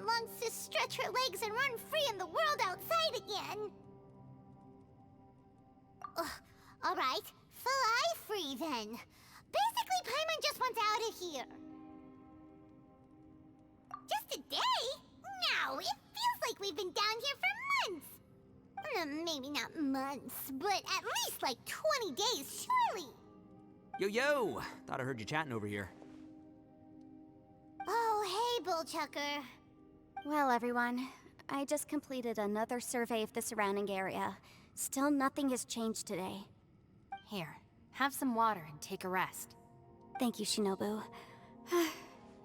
Paimon longs to stretch her legs and run free in the world outside again. Ugh, alright, fly free then. Basically, Paimon just wants out of here. Just a day? No, it feels like we've been down here for months. Maybe not months, but at least like 20 days, surely. Yo! Thought I heard you chatting over here. Oh, hey, Bullchucker. Well, everyone, I just completed another survey of the surrounding area. Still nothing has changed today. Here, have some water and take a rest. Thank you, Shinobu.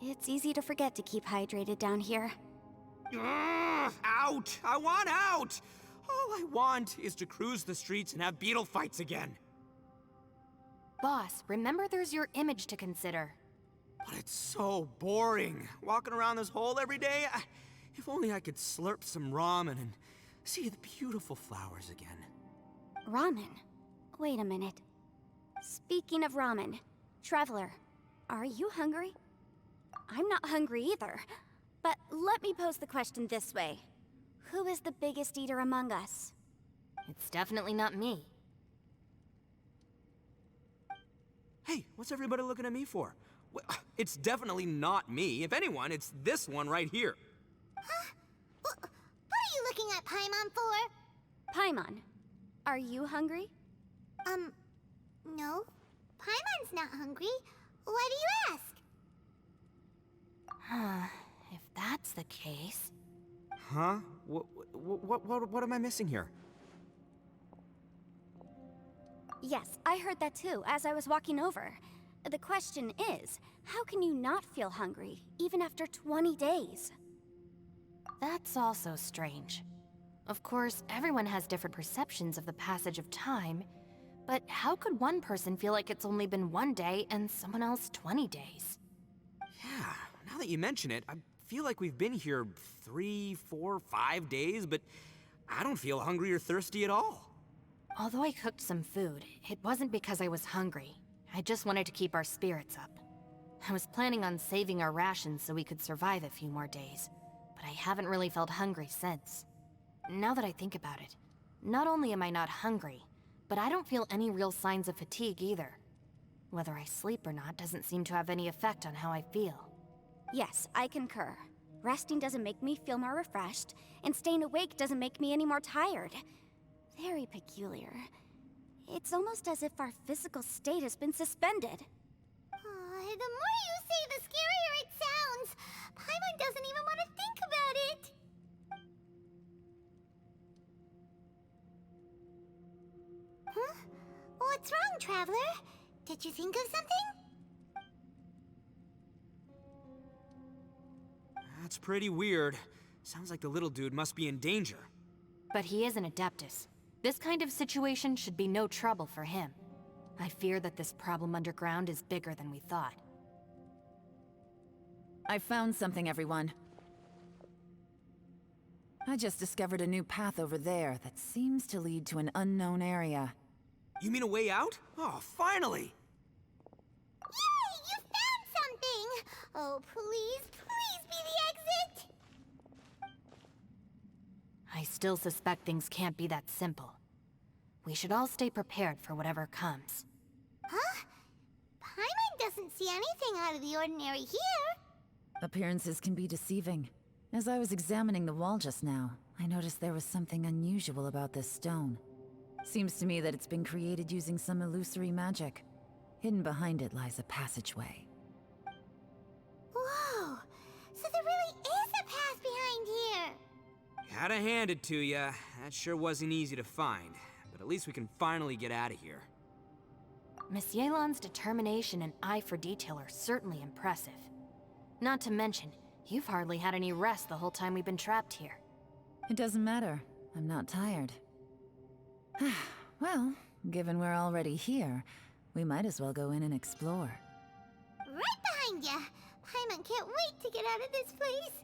It's easy to forget to keep hydrated down here. Out! I want out! All I want is to cruise the streets and have beetle fights again. Boss, remember there's your image to consider. But it's so boring, walking around this hole every day. If only I could slurp some ramen and see the beautiful flowers again. Ramen? Wait a minute. Speaking of ramen, Traveler, are you hungry? I'm not hungry either. But let me pose the question this way. Who is the biggest eater among us? It's definitely not me. Hey, what's everybody looking at me for? Well, it's definitely not me. If anyone, it's this one right here. Huh? What are you looking at Paimon for? Paimon, are you hungry? No. Paimon's not hungry. Why do you ask? If that's the case... Huh? What am I missing here? Yes, I heard that too, as I was walking over. The question is, how can you not feel hungry, even after 20 days? That's also strange. Of course, everyone has different perceptions of the passage of time, but how could one person feel like it's only been 1 day and someone else 20 days? Yeah, now that you mention it, I feel like we've been here 3, 4, 5 days, but I don't feel hungry or thirsty at all. Although I cooked some food, it wasn't because I was hungry. I just wanted to keep our spirits up. I was planning on saving our rations so we could survive a few more days, but I haven't really felt hungry since. Now that I think about it, not only am I not hungry, but I don't feel any real signs of fatigue either. Whether I sleep or not doesn't seem to have any effect on how I feel. Yes, I concur. Resting doesn't make me feel more refreshed, and staying awake doesn't make me any more tired. Very peculiar. It's almost as if our physical state has been suspended. The more you say, the scarier it sounds. Paimon doesn't even want to think about it. Huh? What's wrong, Traveler? Did you think of something? That's pretty weird. Sounds like the little dude must be in danger. But he is an Adeptus. This kind of situation should be no trouble for him. I fear that this problem underground is bigger than we thought. I found something, everyone. I just discovered a new path over there that seems to lead to an unknown area. You mean a way out? Oh, finally! Yay! You found something! Oh, please, please be the exit! I still suspect things can't be that simple. We should all stay prepared for whatever comes. Huh? Paimon doesn't see anything out of the ordinary here. Appearances can be deceiving. As I was examining the wall just now, I noticed there was something unusual about this stone. Seems to me that it's been created using some illusory magic. Hidden behind it lies a passageway. Whoa! So there really is a path behind here! Gotta hand it to ya. That sure wasn't easy to find. But at least we can finally get out of here. Miss Yelan's determination and eye for detail are certainly impressive. Not to mention, you've hardly had any rest the whole time we've been trapped here. It doesn't matter. I'm not tired. Well, given we're already here, we might as well go in and explore. Right behind ya! Paimon can't wait to get out of this place!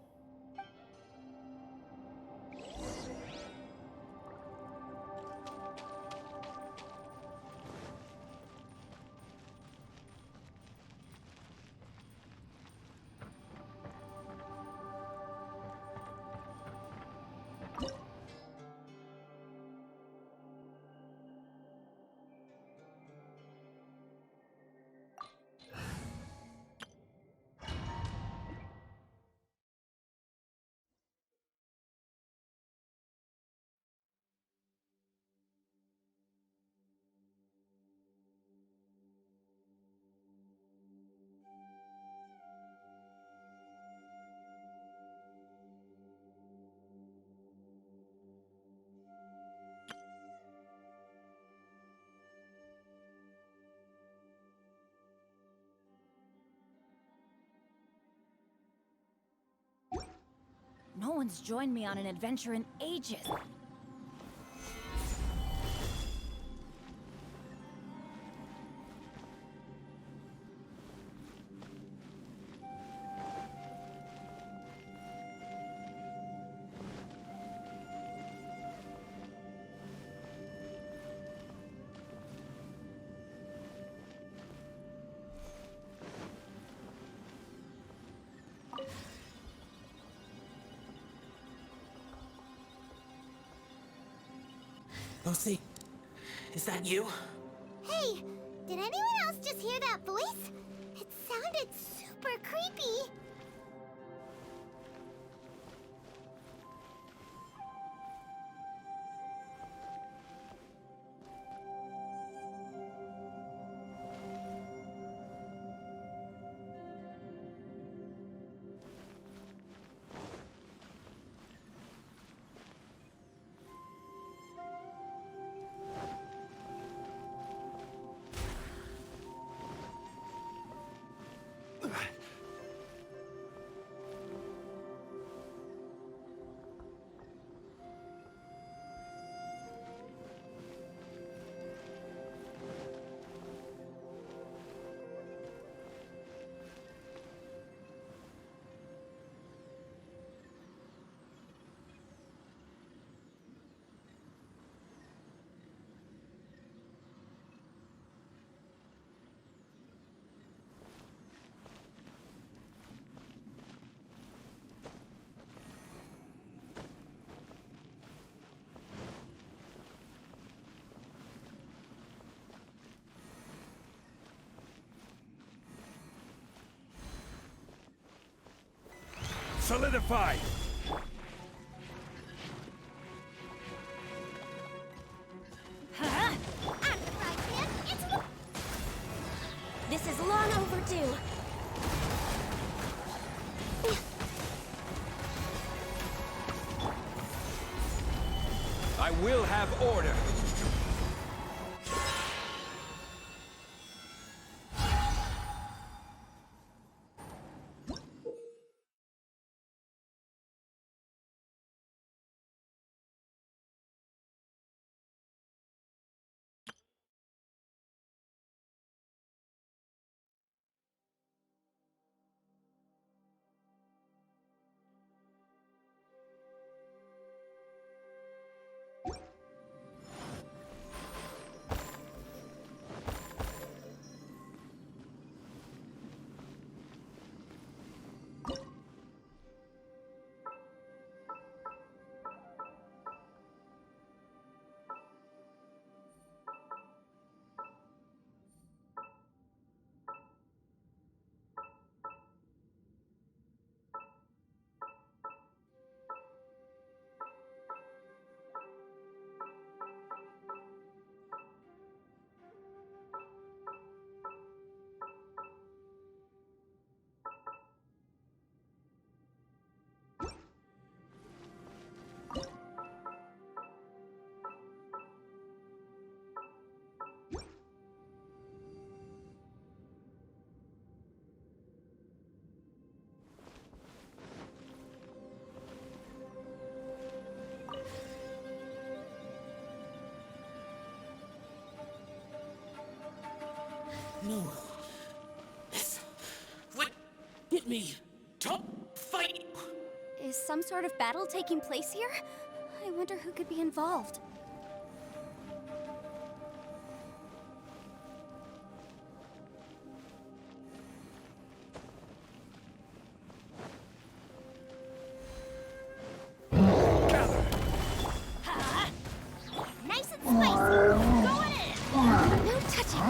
No one's joined me on an adventure in ages. Lucy, is that you? Hey, did anyone else just hear that voice? It sounded super creepy. Solidify! This is long overdue. I will have order! No. This would get me to fight. Is some sort of battle taking place here? I wonder who could be involved. Nice and spicy. Go in. No touching.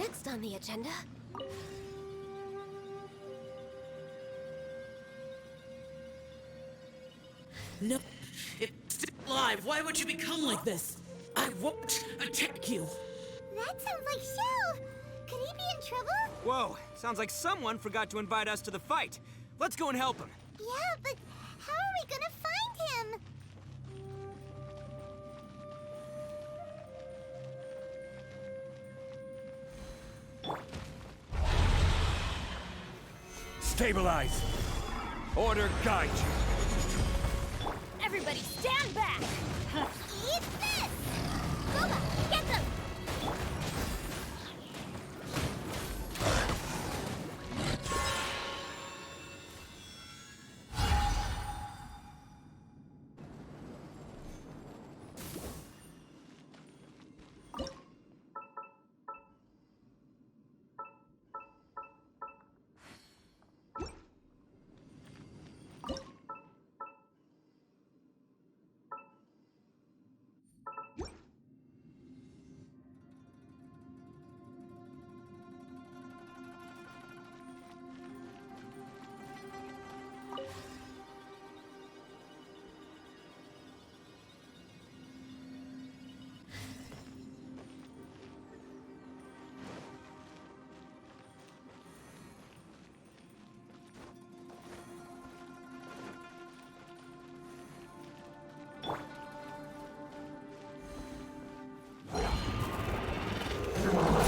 next on the agenda? No, it's still alive. Why would you become like this? I won't attack you. That sounds like Shell. Could he be in trouble? Whoa, sounds like someone forgot to invite us to the fight. Let's go and help him. Yeah, but how are we gonna find him? Stabilize. Order guide you. Everybody stand back! Eat this! Boba, get them!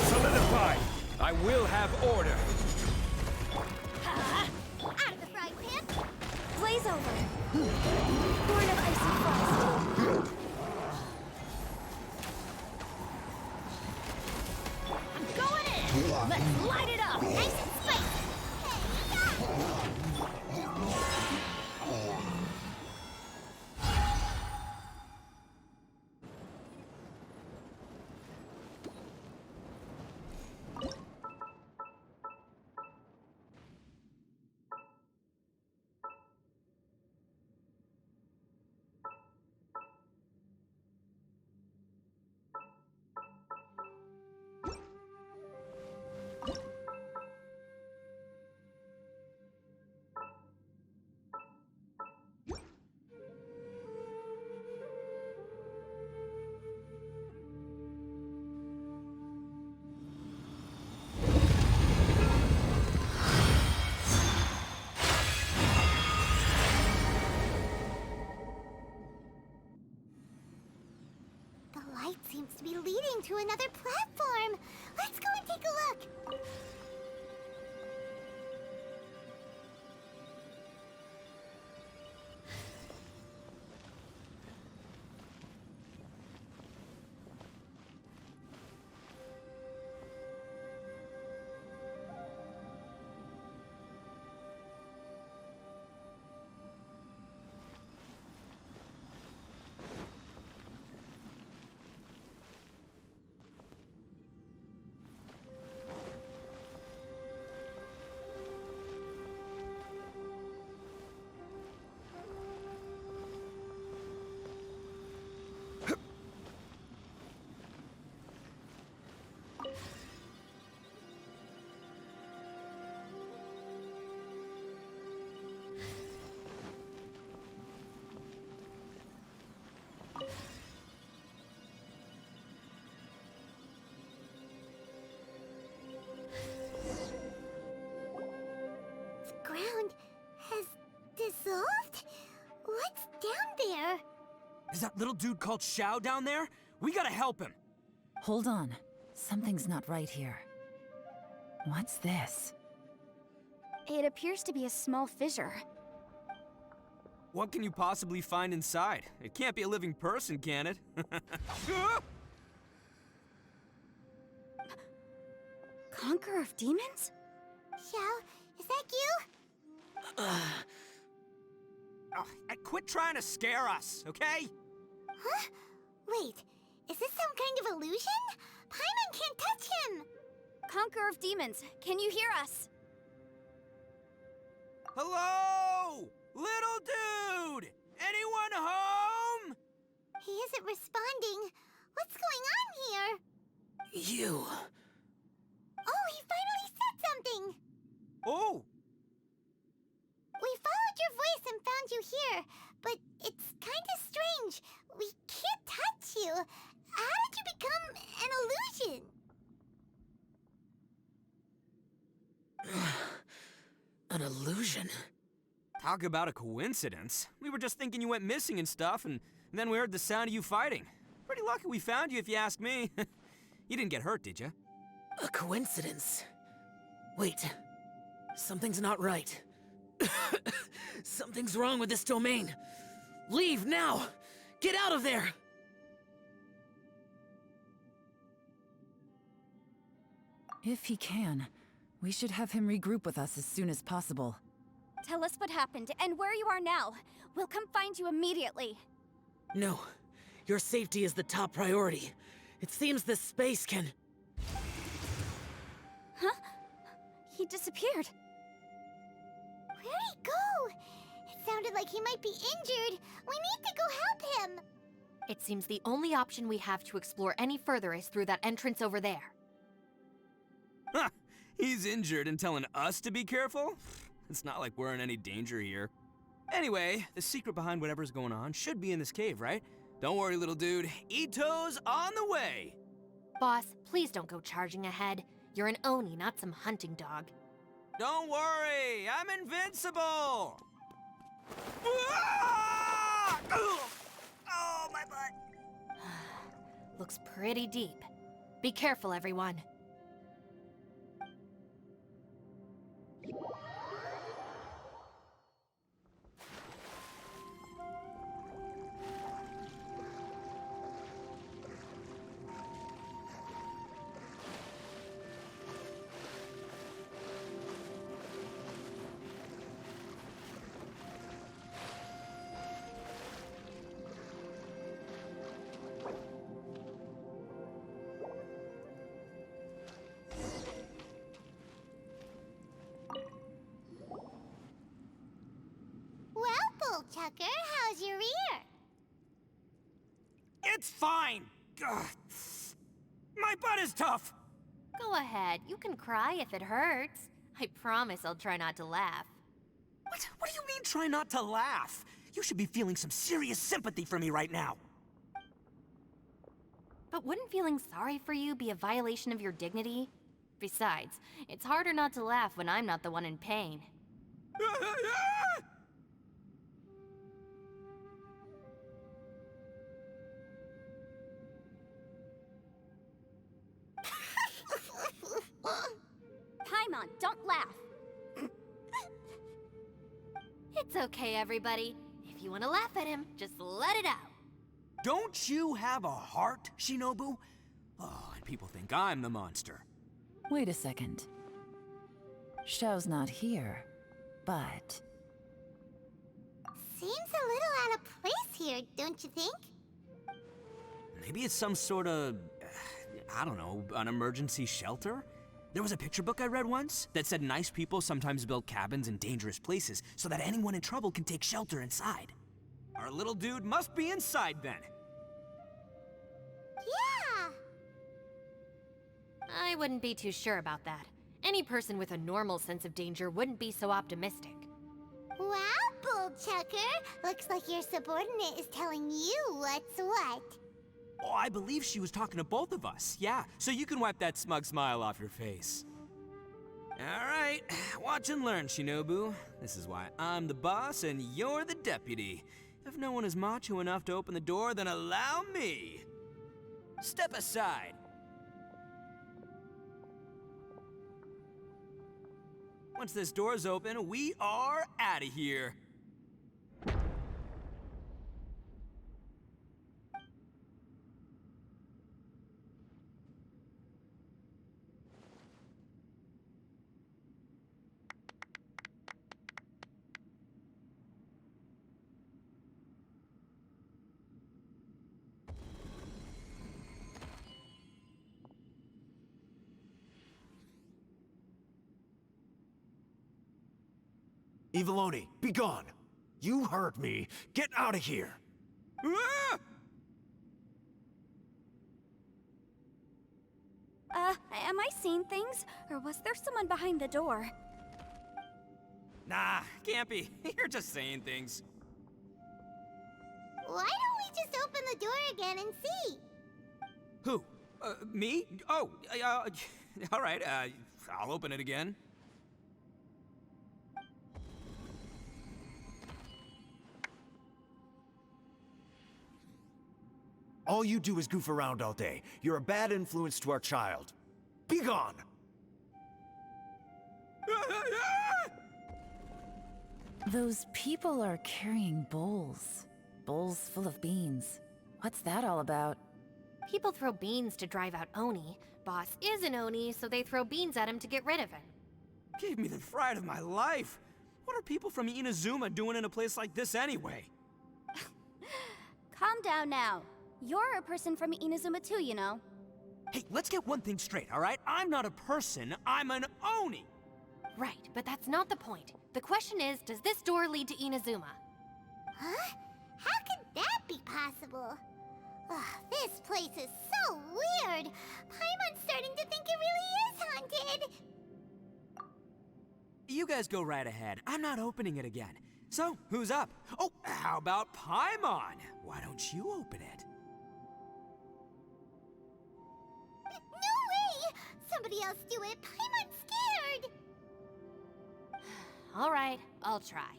Solidify. I will have order. Out of the frying pan! Blaze over! Born of icy frost! I'm going in! Let's light it up! Nice and spicy! The light seems to be leading to another platform. Let's go and take a look. Ground has dissolved? What's down there? Is that little dude called Xiao down there? We gotta help him. Hold on. Something's not right here. What's this? It appears to be a small fissure. What can you possibly find inside? It can't be a living person, can it? Conqueror of demons? Xiao, is that you? Oh, quit trying to scare us, okay? Huh? Wait, is this some kind of illusion? Paimon can't touch him! Conqueror of demons, can you hear us? Hello? Little dude! Anyone home? He isn't responding. What's going on here? You. An illusion? Talk about a coincidence. We were just thinking you went missing and stuff, and then we heard the sound of you fighting. Pretty lucky we found you, if you ask me. You didn't get hurt, did you? A coincidence? Wait. Something's not right. Something's wrong with this domain. Leave now! Get out of there! If he can, we should have him regroup with us as soon as possible. Tell us what happened and where you are now. We'll come find you immediately. No. Your safety is the top priority. It seems this space can... Huh? He disappeared. Where'd he go? It sounded like he might be injured. We need to go help him. It seems the only option we have to explore any further is through that entrance over there. Huh, he's injured and telling us to be careful? It's not like we're in any danger here. Anyway, the secret behind whatever's going on should be in this cave, right? Don't worry, little dude. Ito's on the way! Boss, please don't go charging ahead. You're an Oni, not some hunting dog. Don't worry, I'm invincible! Ah! Oh, my butt! Looks pretty deep. Be careful, everyone. Tucker, how's your ear? It's fine! Ugh. My butt is tough! Go ahead, you can cry if it hurts. I promise I'll try not to laugh. What do you mean, try not to laugh? You should be feeling some serious sympathy for me right now. But wouldn't feeling sorry for you be a violation of your dignity? Besides, it's harder not to laugh when I'm not the one in pain. Paimon, don't laugh. It's okay, everybody. If you want to laugh at him, just let it out. Don't you have a heart, Shinobu? Oh, and people think I'm the monster. Wait a second. Xiao's not here, but... Seems a little out of place here, don't you think? Maybe it's some sort of, I don't know, an emergency shelter? There was a picture book I read once that said nice people sometimes build cabins in dangerous places so that anyone in trouble can take shelter inside. Our little dude must be inside then. Yeah! I wouldn't be too sure about that. Any person with a normal sense of danger wouldn't be so optimistic. Wow, Bull Chucker! Looks like your subordinate is telling you what's what. Oh, I believe she was talking to both of us. Yeah, so you can wipe that smug smile off your face. All right, watch and learn, Shinobu. This is why I'm the boss and you're the deputy. If no one is macho enough to open the door, then allow me. Step aside. Once this door's open, we are out of here. Eviloni, be gone! You heard me. Get out of here! Ah! Am I seeing things? Or was there someone behind the door? Nah, can't be. You're just saying things. Why don't we just open the door again and see? Who? Me? Oh, all right, I'll open it again. All you do is goof around all day. You're a bad influence to our child. Be gone! Those people are carrying bowls. Bowls full of beans. What's that all about? People throw beans to drive out Oni. Boss is an Oni, so they throw beans at him to get rid of him. Gave me the fright of my life. What are people from Inazuma doing in a place like this anyway? Calm down now. You're a person from Inazuma too, you know. Hey, let's get one thing straight, all right? I'm not a person, I'm an Oni! Right, but that's not the point. The question is, does this door lead to Inazuma? Huh? How could that be possible? Ugh, this place is so weird. Paimon's starting to think it really is haunted. You guys go right ahead. I'm not opening it again. So, who's up? Oh, how about Paimon? Why don't you open it? No way! Somebody else do it. Paimon's scared. All right, I'll try.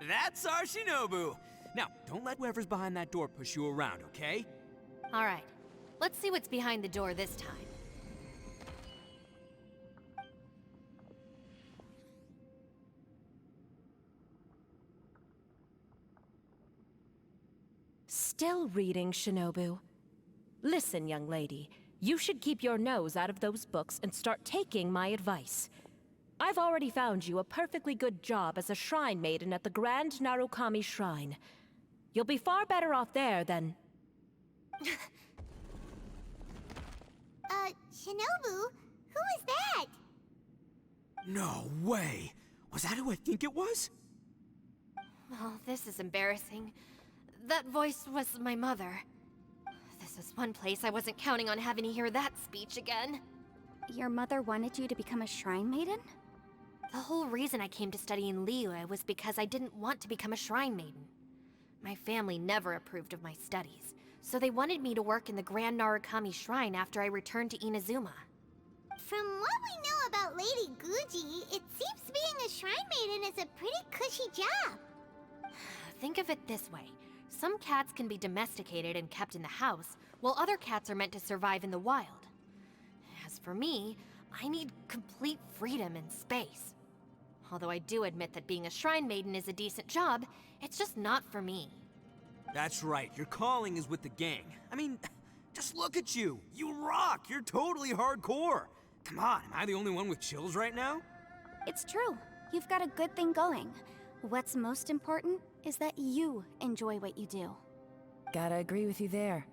That's our Shinobu! Now, don't let whoever's behind that door push you around, okay? All right, let's see what's behind the door this time. Still reading, Shinobu. Listen, young lady. You should keep your nose out of those books and start taking my advice. I've already found you a perfectly good job as a shrine maiden at the Grand Narukami Shrine. You'll be far better off there than... Shinobu? Who is that? No way! Was that who I think it was? Oh, this is embarrassing. That voice was my mother. This is one place I wasn't counting on having to hear that speech again. Your mother wanted you to become a shrine maiden? The whole reason I came to study in Liyue was because I didn't want to become a shrine maiden. My family never approved of my studies, so they wanted me to work in the Grand Narukami Shrine after I returned to Inazuma. From what we know about Lady Guji, it seems being a shrine maiden is a pretty cushy job. Think of it this way. Some cats can be domesticated and kept in the house, while other cats are meant to survive in the wild. As for me, I need complete freedom and space. Although I do admit that being a shrine maiden is a decent job, it's just not for me. That's right, your calling is with the gang. I mean, just look at you. You rock, you're totally hardcore. Come on, am I the only one with chills right now? It's true. You've got a good thing going. What's most important is that you enjoy what you do. Gotta agree with you there.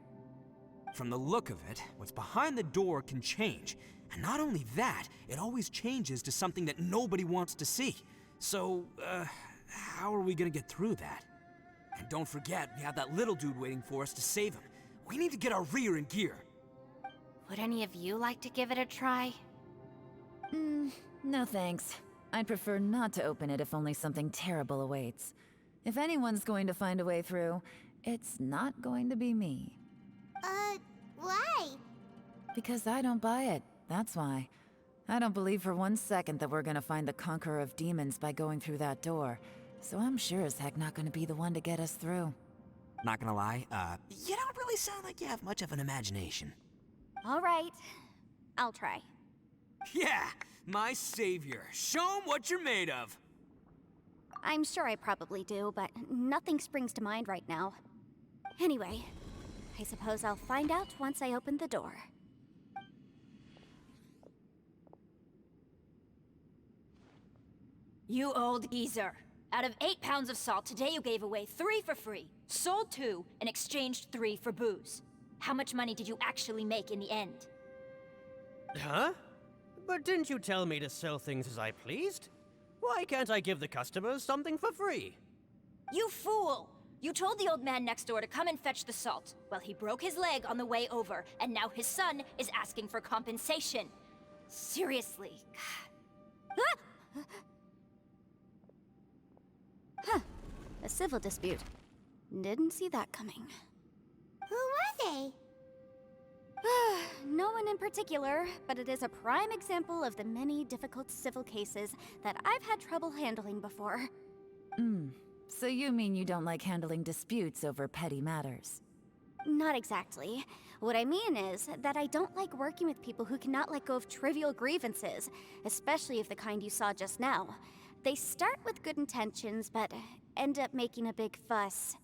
From the look of it, what's behind the door can change. And not only that, it always changes to something that nobody wants to see. So, how are we gonna get through that? And don't forget, we have that little dude waiting for us to save him. We need to get our rear in gear. Would any of you like to give it a try? No thanks. I'd prefer not to open it if only something terrible awaits. If anyone's going to find a way through, it's not going to be me. Why? Because I don't buy it, that's why. I don't believe for 1 second that we're gonna find the Conqueror of Demons by going through that door. So I'm sure as heck not gonna be the one to get us through. Not gonna lie, you don't really sound like you have much of an imagination. All right. I'll try. Yeah, my savior. Show 'em what you're made of. I'm sure I probably do, but nothing springs to mind right now. Anyway, I suppose I'll find out once I open the door. You old geezer. Out of 8 pounds of salt, today you gave away 3 for free, sold 2, and exchanged 3 for booze. How much money did you actually make in the end? Huh? But didn't you tell me to sell things as I pleased? Why can't I give the customers something for free? You fool! You told the old man next door to come and fetch the salt. Well, he broke his leg on the way over, and now his son is asking for compensation. Seriously. Huh. A civil dispute. Didn't see that coming. Who were they? No one in particular, but it is a prime example of the many difficult civil cases that I've had trouble handling before. So you mean you don't like handling disputes over petty matters? Not exactly. What I mean is that I don't like working with people who cannot let go of trivial grievances, especially of the kind you saw just now. They start with good intentions, but end up making a big fuss.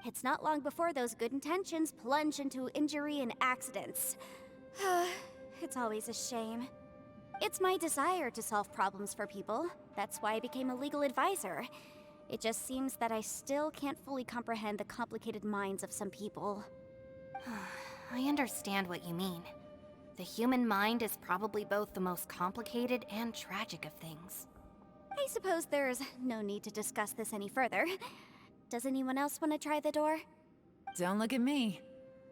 It's not long before those good intentions plunge into injury and accidents. It's always a shame. It's my desire to solve problems for people. That's why I became a legal advisor. It just seems that I still can't fully comprehend the complicated minds of some people. I understand what you mean. The human mind is probably both the most complicated and tragic of things. I suppose there's no need to discuss this any further. Does anyone else want to try the door? Don't look at me.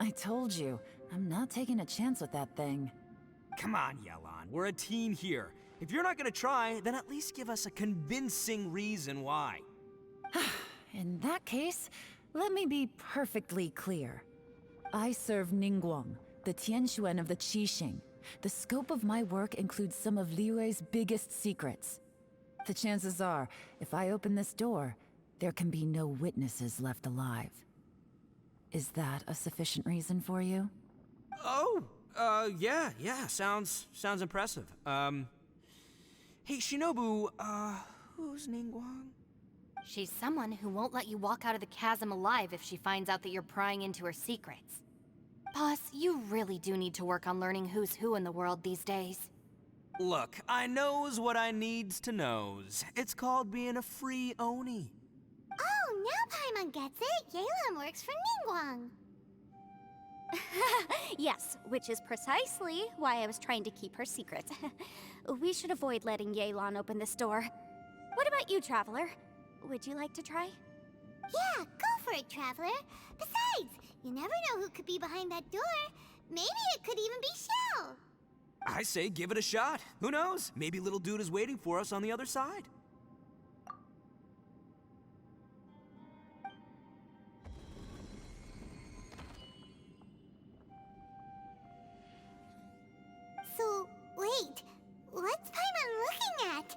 I told you, I'm not taking a chance with that thing. Come on, Yelan. We're a team here. If you're not gonna try, then at least give us a convincing reason why. In that case, let me be perfectly clear. I serve Ningguang, the Tianxuan of the Qixing. The scope of my work includes some of Liyue's biggest secrets. The chances are, if I open this door, there can be no witnesses left alive. Is that a sufficient reason for you? Oh, yeah, sounds impressive. Hey, Shinobu, who's Ningguang? She's someone who won't let you walk out of the chasm alive if she finds out that you're prying into her secrets. Boss, you really do need to work on learning who's who in the world these days. Look, I knows what I needs to knows. It's called being a free Oni. Oh, now Paimon gets it. Yelan works for Ningguang. Yes, which is precisely why I was trying to keep her secret. We should avoid letting Yelan open this door. What about you, Traveler? Would you like to try? Yeah, go for it, Traveler. Besides, you never know who could be behind that door. Maybe it could even be Shell. I say give it a shot. Who knows? Maybe little dude is waiting for us on the other side. So, wait. What's Paimon looking at?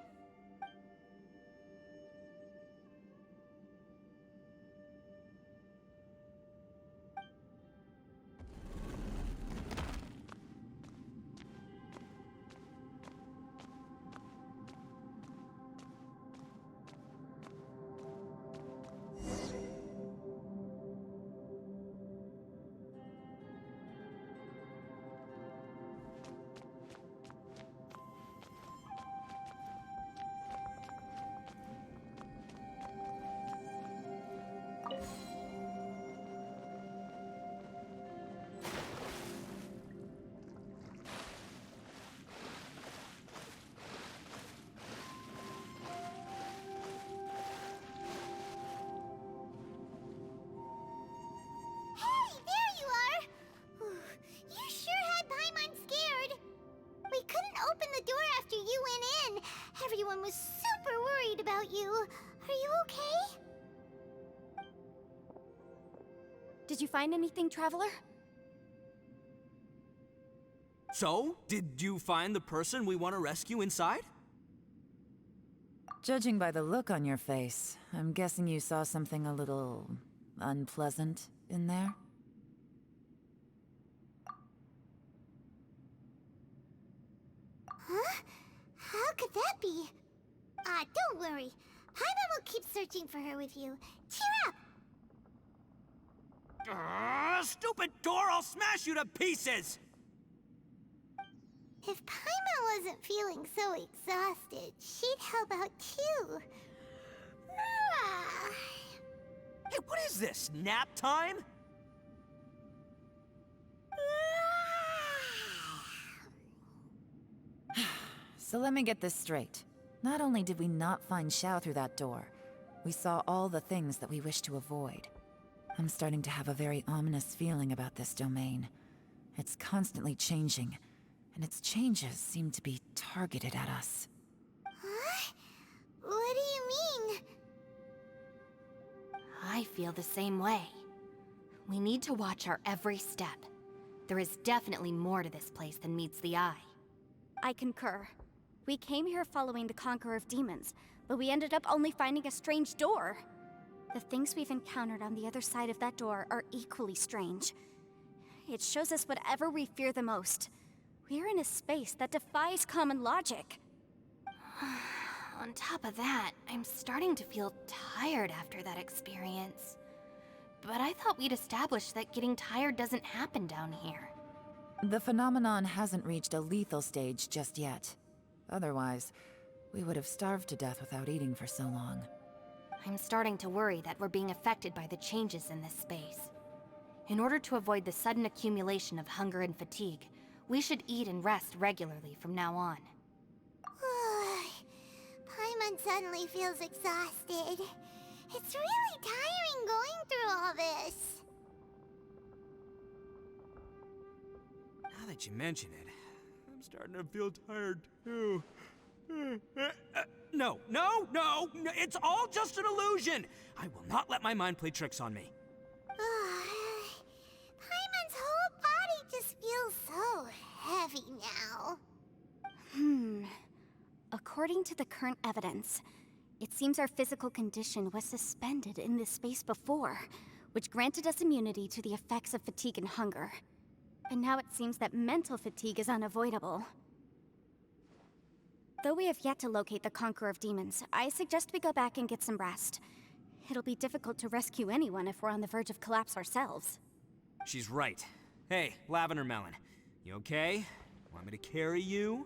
Everyone was super worried about you. Are you okay? Did you find anything, Traveler? So, did you find the person we want to rescue inside? Judging by the look on your face, I'm guessing you saw something a little unpleasant in there? Huh? How could that be? Don't worry. Paimon will keep searching for her with you. Cheer up! Stupid door! I'll smash you to pieces! If Paimon wasn't feeling so exhausted, she'd help out too. Hey, what is this? Nap time? So let me get this straight. Not only did we not find Xiao through that door, we saw all the things that we wish to avoid. I'm starting to have a very ominous feeling about this domain. It's constantly changing, and its changes seem to be targeted at us. Huh? What do you mean? I feel the same way. We need to watch our every step. There is definitely more to this place than meets the eye. I concur. We came here following the Conqueror of Demons, but we ended up only finding a strange door. The things we've encountered on the other side of that door are equally strange. It shows us whatever we fear the most. We're in a space that defies common logic. On top of that, I'm starting to feel tired after that experience. But I thought we'd established that getting tired doesn't happen down here. The phenomenon hasn't reached a lethal stage just yet. Otherwise, we would have starved to death without eating for so long. I'm starting to worry that we're being affected by the changes in this space. In order to avoid the sudden accumulation of hunger and fatigue, we should eat and rest regularly from now on. Paimon suddenly feels exhausted. It's really tiring going through all this. Now that you mention it, I'm starting to feel tired too. No, it's all just an illusion! I will not let my mind play tricks on me. Paimon's whole body just feels so heavy now. According to the current evidence, it seems our physical condition was suspended in this space before, which granted us immunity to the effects of fatigue and hunger. But now it seems that mental fatigue is unavoidable. Though we have yet to locate the Conqueror of Demons, I suggest we go back and get some rest. It'll be difficult to rescue anyone if we're on the verge of collapse ourselves. She's right. Hey, Lavender Melon, you okay? Want me to carry you?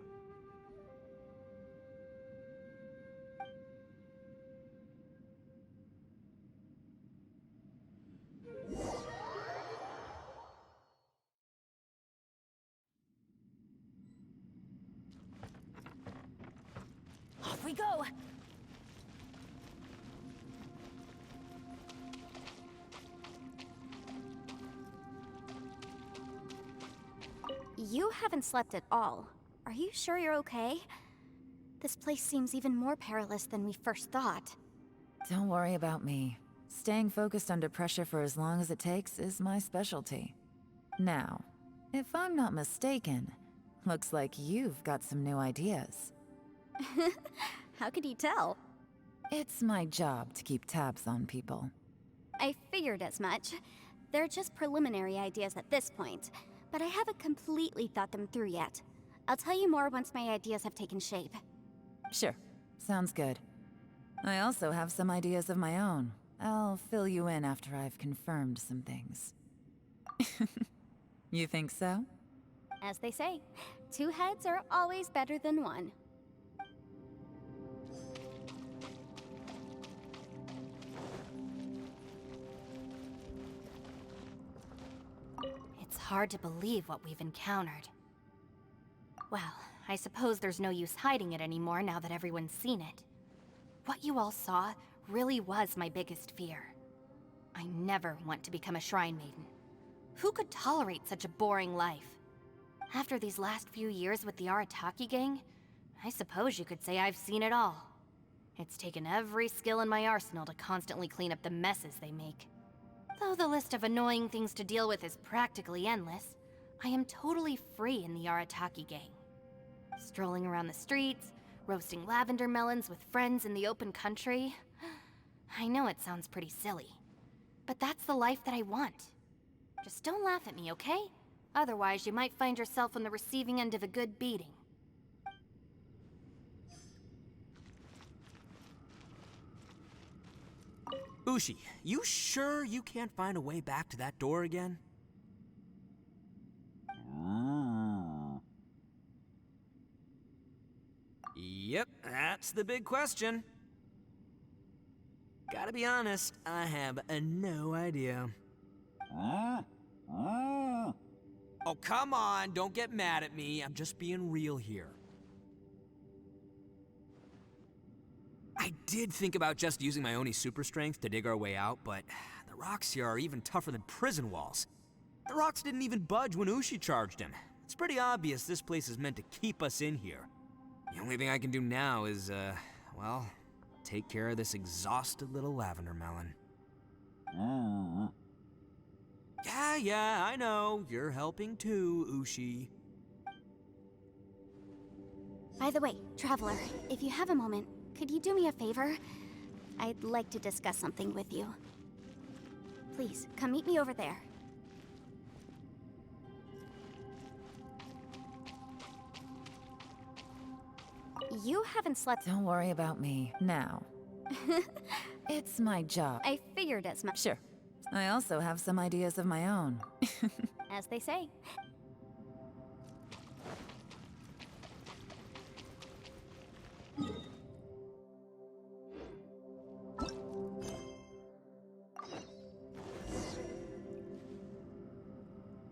Off we go! You haven't slept at all. Are you sure you're okay? This place seems even more perilous than we first thought. Don't worry about me. Staying focused under pressure for as long as it takes is my specialty. Now, if I'm not mistaken, looks like you've got some new ideas. How could you tell? It's my job to keep tabs on people. I figured as much. They're just preliminary ideas at this point, but I haven't completely thought them through yet. I'll tell you more once my ideas have taken shape. Sure, sounds good. I also have some ideas of my own. I'll fill you in after I've confirmed some things. You think so? As they say, two heads are always better than one. It's hard to believe what we've encountered. Well, I suppose there's no use hiding it anymore now that everyone's seen it. What you all saw really was my biggest fear. I never want to become a Shrine Maiden. Who could tolerate such a boring life? After these last few years with the Arataki gang, I suppose you could say I've seen it all. It's taken every skill in my arsenal to constantly clean up the messes they make. Though the list of annoying things to deal with is practically endless, I am totally free in the Arataki gang. Strolling around the streets, roasting lavender melons with friends in the open country. I know it sounds pretty silly, but that's the life that I want. Just don't laugh at me, okay? Otherwise, you might find yourself on the receiving end of a good beating. Ushi, you sure you can't find a way back to that door again? Yep, that's the big question. Gotta be honest, I have no idea. Oh, come on, don't get mad at me. I'm just being real here. I did think about just using my Oni super strength to dig our way out, but the rocks here are even tougher than prison walls. The rocks didn't even budge when Ushi charged him. It's pretty obvious this place is meant to keep us in here. The only thing I can do now is, well, take care of this exhausted little lavender melon. Yeah, I know. You're helping too, Ushi. By the way, Traveler, if you have a moment, could you do me a favor? I'd like to discuss something with you. Please, come meet me over there. You haven't slept. Don't worry about me. Now. It's my job. I figured as much. Sure. I also have some ideas of my own. As they say.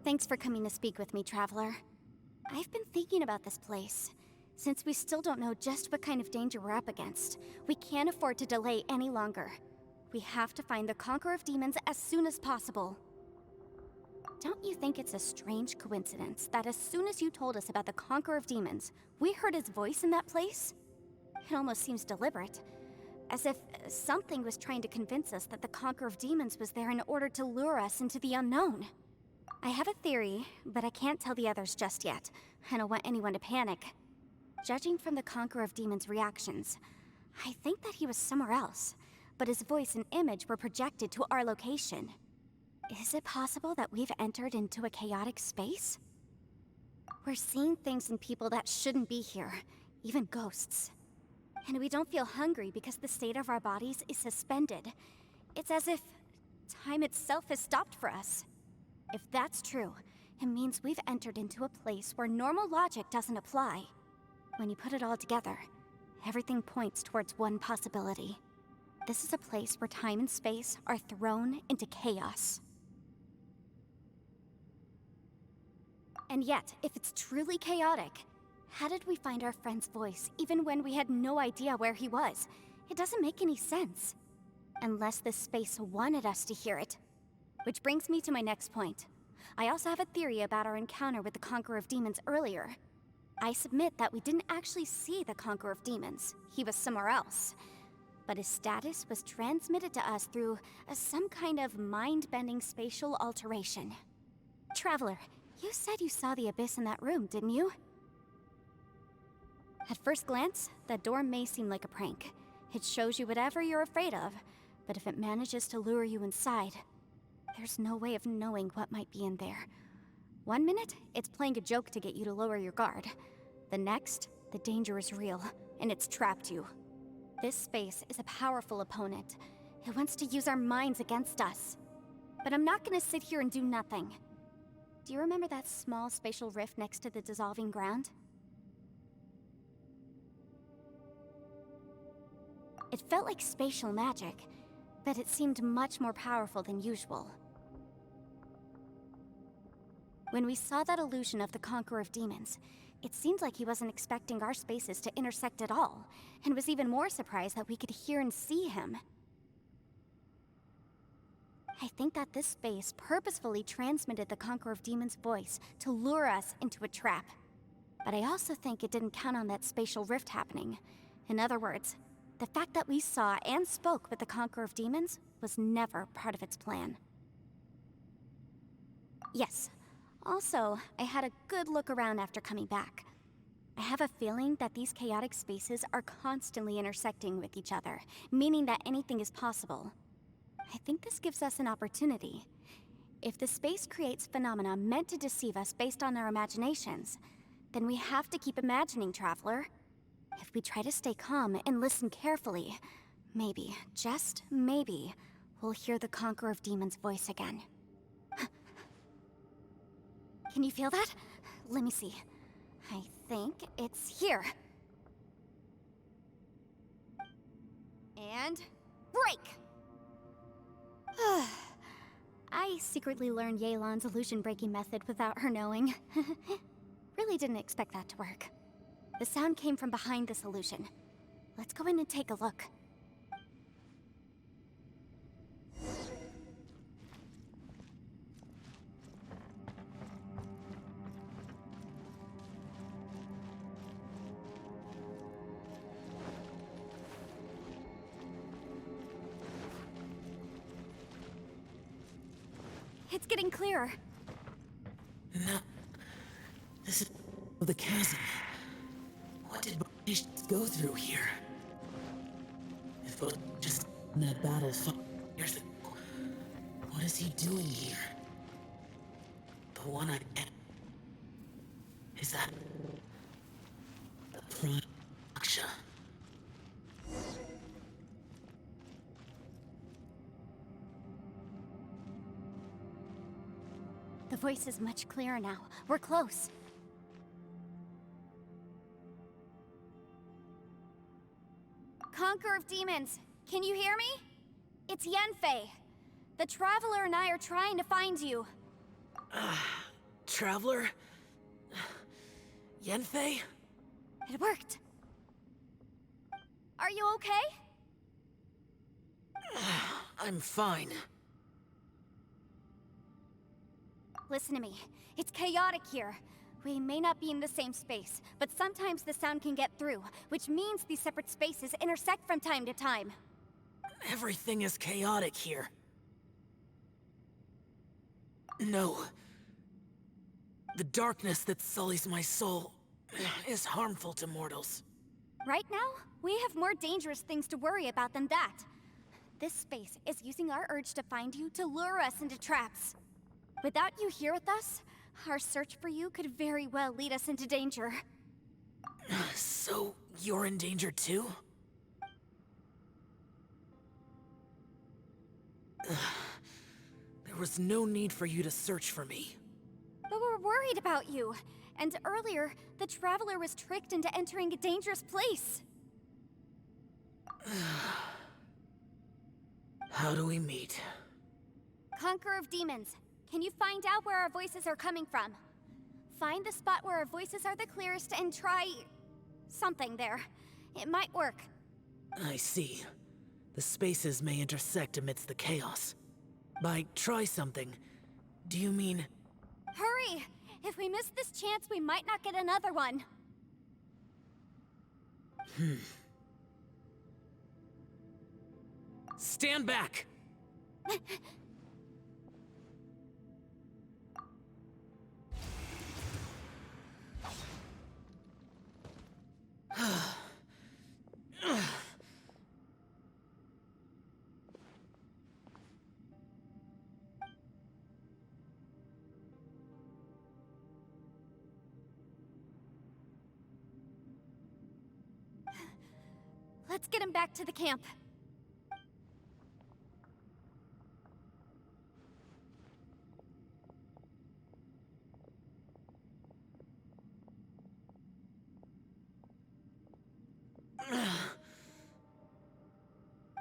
Thanks for coming to speak with me, Traveler. I've been thinking about this place. Since we still don't know just what kind of danger we're up against, we can't afford to delay any longer. We have to find the Conqueror of Demons as soon as possible. Don't you think it's a strange coincidence that as soon as you told us about the Conqueror of Demons, we heard his voice in that place? It almost seems deliberate. As if something was trying to convince us that the Conqueror of Demons was there in order to lure us into the unknown. I have a theory, but I can't tell the others just yet. I don't want anyone to panic. Judging from the Conqueror of Demons' reactions, I think that he was somewhere else, but his voice and image were projected to our location. Is it possible that we've entered into a chaotic space? We're seeing things and people that shouldn't be here, even ghosts. And we don't feel hungry because the state of our bodies is suspended. It's as if time itself has stopped for us. If that's true, it means we've entered into a place where normal logic doesn't apply. When you put it all together, everything points towards one possibility. This is a place where time and space are thrown into chaos. And yet, if it's truly chaotic, how did we find our friend's voice even when we had no idea where he was? It doesn't make any sense. Unless this space wanted us to hear it. Which brings me to my next point. I also have a theory about our encounter with the Conqueror of Demons earlier. I submit that we didn't actually see the Conqueror of Demons. He was somewhere else. But his status was transmitted to us through some kind of mind-bending spatial alteration. Traveler, you said you saw the abyss in that room, didn't you? At first glance, that door may seem like a prank. It shows you whatever you're afraid of, but if it manages to lure you inside, there's no way of knowing what might be in there. One minute, it's playing a joke to get you to lower your guard. The next, the danger is real, and it's trapped you. This space is a powerful opponent. It wants to use our minds against us. But I'm not gonna sit here and do nothing. Do you remember that small spatial rift next to the dissolving ground? It felt like spatial magic, but it seemed much more powerful than usual. When we saw that illusion of the Conqueror of Demons, it seemed like he wasn't expecting our spaces to intersect at all, and was even more surprised that we could hear and see him. I think that this space purposefully transmitted the Conqueror of Demons' voice to lure us into a trap. But I also think it didn't count on that spatial rift happening. In other words, the fact that we saw and spoke with the Conqueror of Demons was never part of its plan. Yes. Also, I had a good look around after coming back. I have a feeling that these chaotic spaces are constantly intersecting with each other, meaning that anything is possible. I think this gives us an opportunity. If the space creates phenomena meant to deceive us based on our imaginations, then we have to keep imagining, Traveler. If we try to stay calm and listen carefully, maybe, just maybe, we'll hear the Conqueror of Demons' voice again. Can you feel that? Let me see. I think it's here. And break! I secretly learned Yelan's illusion-breaking method without her knowing. Really didn't expect that to work. The sound came from behind this illusion. Let's go in and take a look. It's getting clearer. No. This is the chasm. What did British go through here? It was just That battle Here's the... What is he doing here? The one-eyed... Is that... the Prime Aksha? The voice is much clearer now. We're close. Conqueror of Demons, can you hear me? It's Yenfei. The Traveler and I are trying to find you. Traveler? Yenfei? It worked. Are you okay? I'm fine. Listen to me. It's chaotic here. We may not be in the same space, but sometimes the sound can get through, which means these separate spaces intersect from time to time. Everything is chaotic here. No. The darkness that sullies my soul is harmful to mortals. Right now, we have more dangerous things to worry about than that. This space is using our urge to find you to lure us into traps. Without you here with us, our search for you could very well lead us into danger. So, you're in danger too? There was no need for you to search for me. But we're worried about you. And earlier, the Traveler was tricked into entering a dangerous place. How do we meet? Conqueror of Demons, can you find out where our voices are coming from? Find the spot where our voices are the clearest and try... something there. It might work. I see. The spaces may intersect amidst the chaos. By try something, do you mean... Hurry! If we miss this chance, we might not get another one. Stand back! Let's get him back to the camp.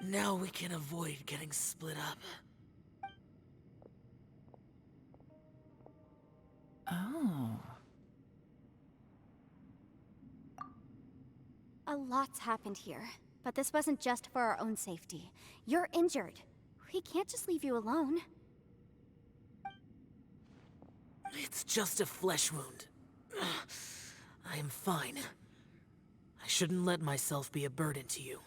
Now we can avoid getting split up. Oh. A lot's happened here, but this wasn't just for our own safety. You're injured. We can't just leave you alone. It's just a flesh wound. I am fine. I shouldn't let myself be a burden to you.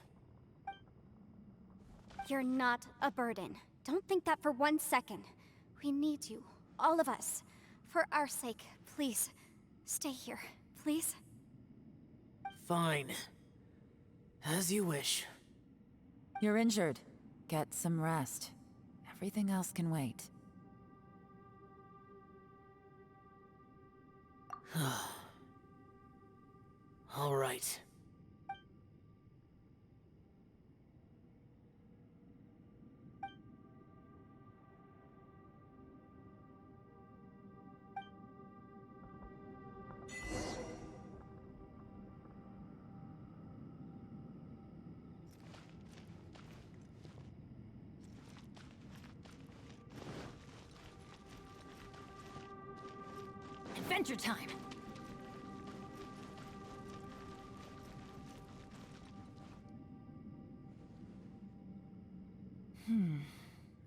You're not a burden. Don't think that for 1 second. We need you, all of us. For our sake, please, stay here, please. Fine. As you wish. You're injured. Get some rest. Everything else can wait. All right. Adventure time!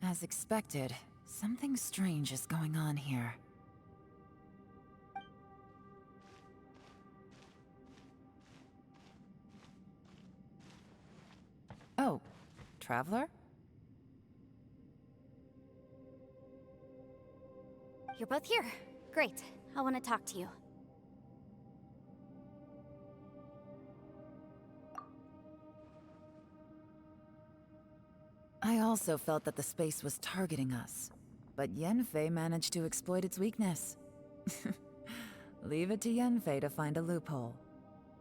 As expected, something strange is going on here. Oh, Traveler? You're both here. Great. I want to talk to you. I also felt that the space was targeting us, but Yenfei managed to exploit its weakness. Leave it to Yenfei to find a loophole.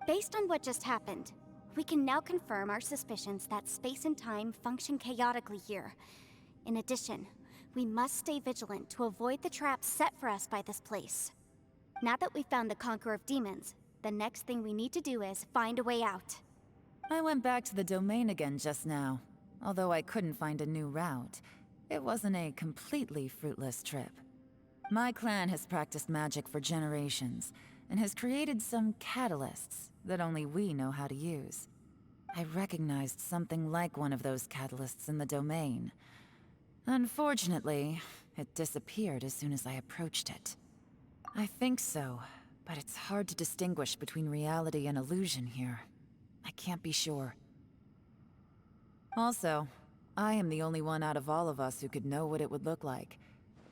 Based on what just happened, we can now confirm our suspicions that space and time function chaotically here. In addition, we must stay vigilant to avoid the traps set for us by this place. Now that we've found the Conqueror of Demons, the next thing we need to do is find a way out. I went back to the domain again just now. Although I couldn't find a new route, it wasn't a completely fruitless trip. My clan has practiced magic for generations, and has created some catalysts that only we know how to use. I recognized something like one of those catalysts in the domain. Unfortunately, it disappeared as soon as I approached it. I think so, but it's hard to distinguish between reality and illusion here. I can't be sure. Also, I am the only one out of all of us who could know what it would look like.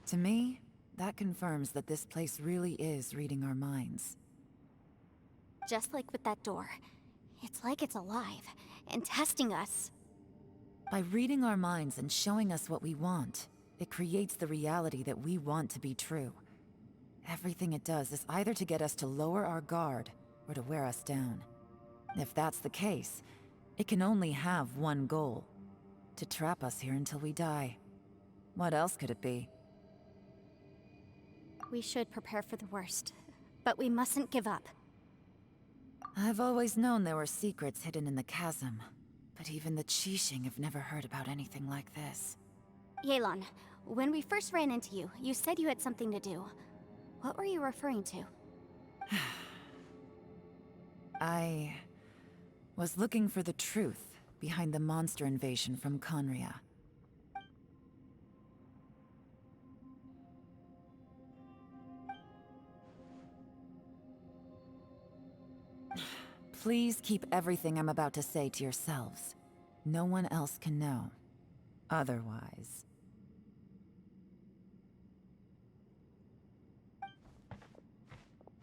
To me, that confirms that this place really is reading our minds. Just like with that door. It's like it's alive, and testing us. By reading our minds and showing us what we want, it creates the reality that we want to be true. Everything it does is either to get us to lower our guard, or to wear us down. If that's the case, it can only have one goal: to trap us here until we die. What else could it be? We should prepare for the worst, but we mustn't give up. I've always known there were secrets hidden in the chasm, but even the Qixing have never heard about anything like this. Yelan, when we first ran into you, you said you had something to do. What were you referring to? I was looking for the truth behind the monster invasion from Conria. Please keep everything I'm about to say to yourselves. No one else can know. Otherwise...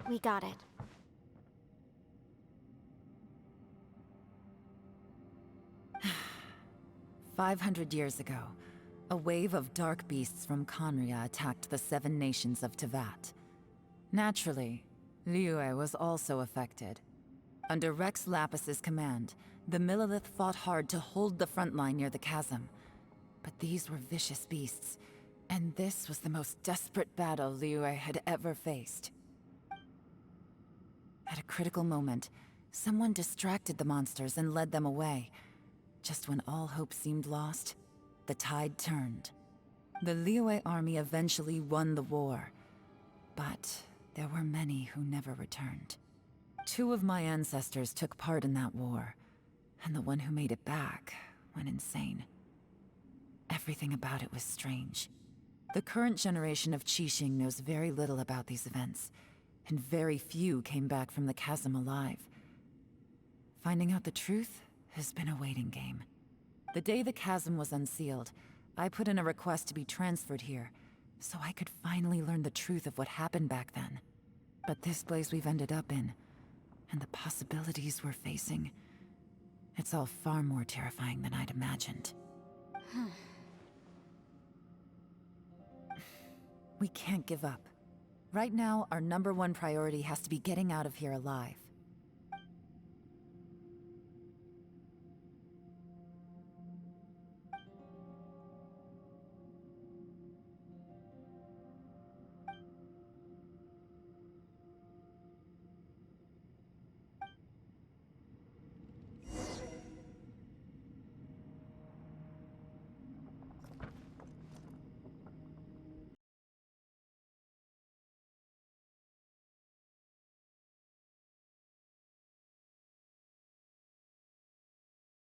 We got it. "500 years ago, a wave of dark beasts from Conria attacked the 7 nations of Tevat. Naturally, Liyue was also affected. Under Rex Lapis's command, the Millelith fought hard to hold the front line near the chasm. But these were vicious beasts, and this was the most desperate battle Liyue had ever faced. At a critical moment, someone distracted the monsters and led them away. Just when all hope seemed lost, the tide turned. The Liyue army eventually won the war, but there were many who never returned. 2 of my ancestors took part in that war, and the one who made it back went insane. Everything about it was strange. The current generation of Qixing knows very little about these events, and very few came back from the chasm alive. Finding out the truth has been a waiting game. The day the chasm was unsealed, I put in a request to be transferred here, so I could finally learn the truth of what happened back then. But this place we've ended up in, and the possibilities we're facing, it's all far more terrifying than I'd imagined. We can't give up. Right now, our #1 priority has to be getting out of here alive.